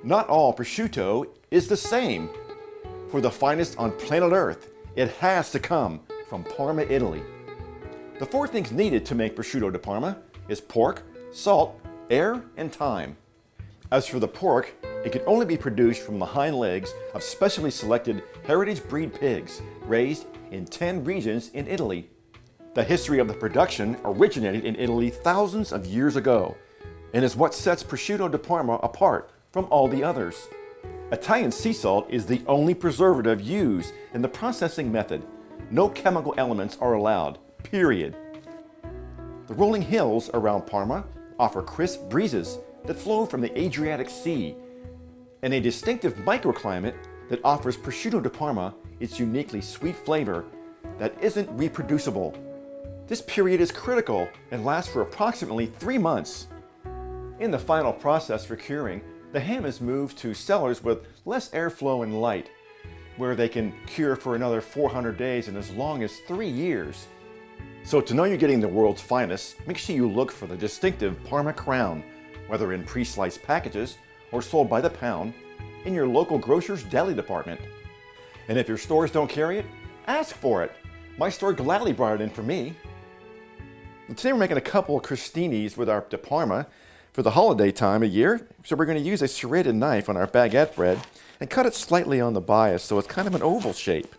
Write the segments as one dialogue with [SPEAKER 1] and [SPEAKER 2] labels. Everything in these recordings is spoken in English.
[SPEAKER 1] Not all prosciutto is the same. For the finest on planet Earth, it has to come from Parma, Italy. The four things needed to make prosciutto di Parma is pork, salt, air, and thyme. As for the pork, it can only be produced from the hind legs of specially selected heritage breed pigs raised in 10 regions in Italy. The history of the production originated in Italy thousands of years ago and is what sets prosciutto di Parma apart from all the others. Italian sea salt is the only preservative used in the processing method. No chemical elements are allowed, period. The rolling hills around Parma offer crisp breezes that flow from the Adriatic Sea and a distinctive microclimate that offers prosciutto di Parma its uniquely sweet flavor that isn't reproducible. This period is critical and lasts for approximately 3 months. In the final process for curing, the ham is moved to cellars with less airflow and light, where they can cure for another 400 days and as long as 3 years. So to know you're getting the world's finest, make sure you look for the distinctive Parma crown, whether in pre-sliced packages or sold by the pound, in your local grocer's deli department. And if your stores don't carry it, ask for it. My store gladly brought it in for me. And today we're making a couple of crostinis with our di Parma for the holiday time of year. So we're going to use a serrated knife on our baguette bread and cut it slightly on the bias so it's kind of an oval shape.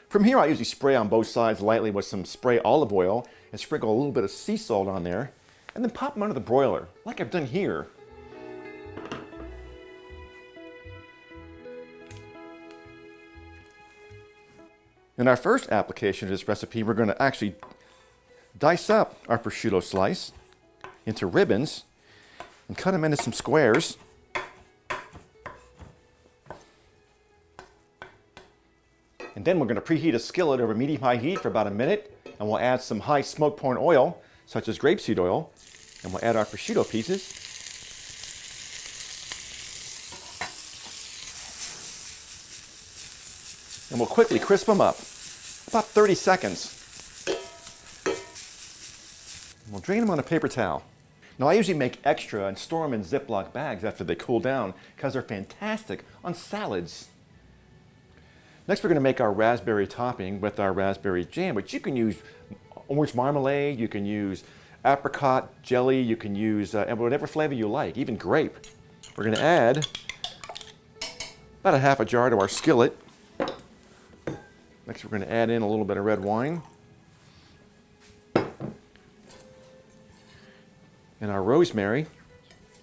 [SPEAKER 1] From here I usually spray on both sides lightly with some spray olive oil and sprinkle a little bit of sea salt on there and then pop them under the broiler like I've done here. In our first application of this recipe, we're going to actually dice up our prosciutto slice into ribbons and cut them into some squares. And then we're going to preheat a skillet over medium-high heat for about a minute, and we'll add some high smoke-point oil, such as grapeseed oil, and we'll add our prosciutto pieces. And we'll quickly crisp them up, about 30 seconds. And we'll drain them on a paper towel. Now I usually make extra and store them in Ziploc bags after they cool down because they're fantastic on salads. Next we're going to make our raspberry topping with our raspberry jam, which you can use orange marmalade, you can use apricot jelly, you can use whatever flavor you like, even grape. We're going to add about a half a jar to our skillet. Next we're going to add in a little bit of red wine and our rosemary,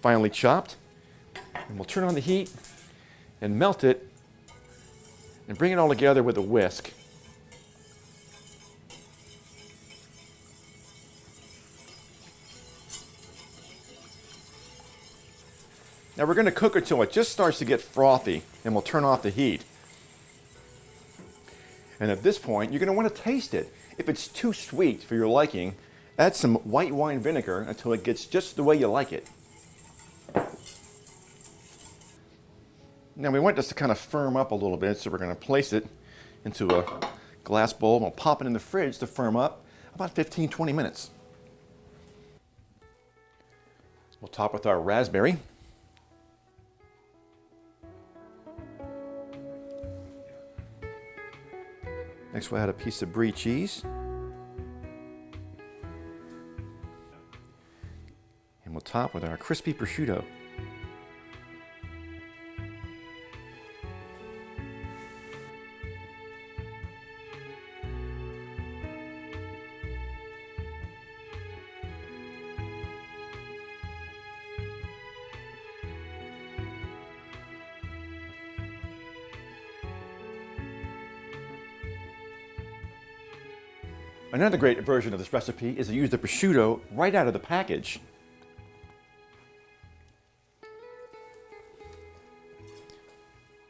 [SPEAKER 1] finely chopped. And we'll turn on the heat and melt it and bring it all together with a whisk. Now we're going to cook it till it just starts to get frothy, and we'll turn off the heat. And at this point, you're going to want to taste it. If it's too sweet for your liking, add some white wine vinegar until it gets just the way you like it. Now we want this to kind of firm up a little bit, so we're going to place it into a glass bowl and we'll pop it in the fridge to firm up about 15-20 minutes. We'll top with our raspberry. Next we'll add a piece of brie cheese. And we'll top with our crispy prosciutto. Another great version of this recipe is to use the prosciutto right out of the package.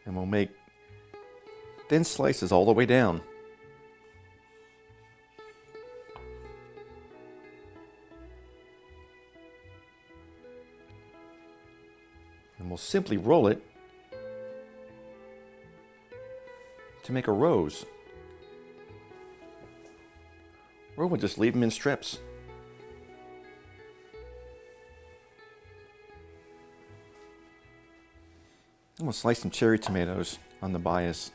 [SPEAKER 1] And we'll make thin slices all the way down. And we'll simply roll it to make a rose. Or we'll just leave them in strips. I'm going to slice some cherry tomatoes on the bias.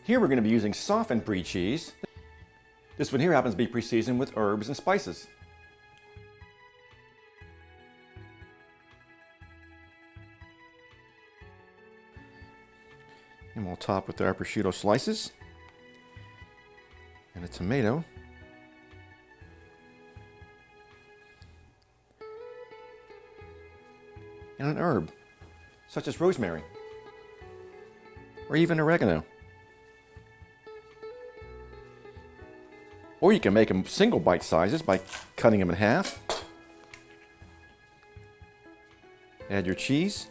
[SPEAKER 1] Here we're going to be using softened brie cheese. This one here happens to be pre-seasoned with herbs and spices. And we'll top with our prosciutto slices and a tomato. And an herb, such as rosemary or even oregano. Or you can make them single bite sizes by cutting them in half. Add your cheese,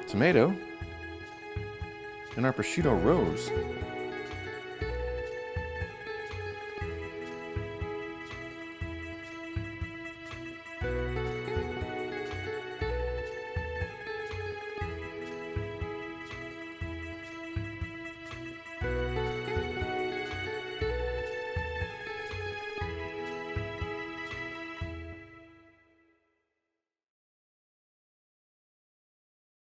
[SPEAKER 1] tomato, and our prosciutto rose.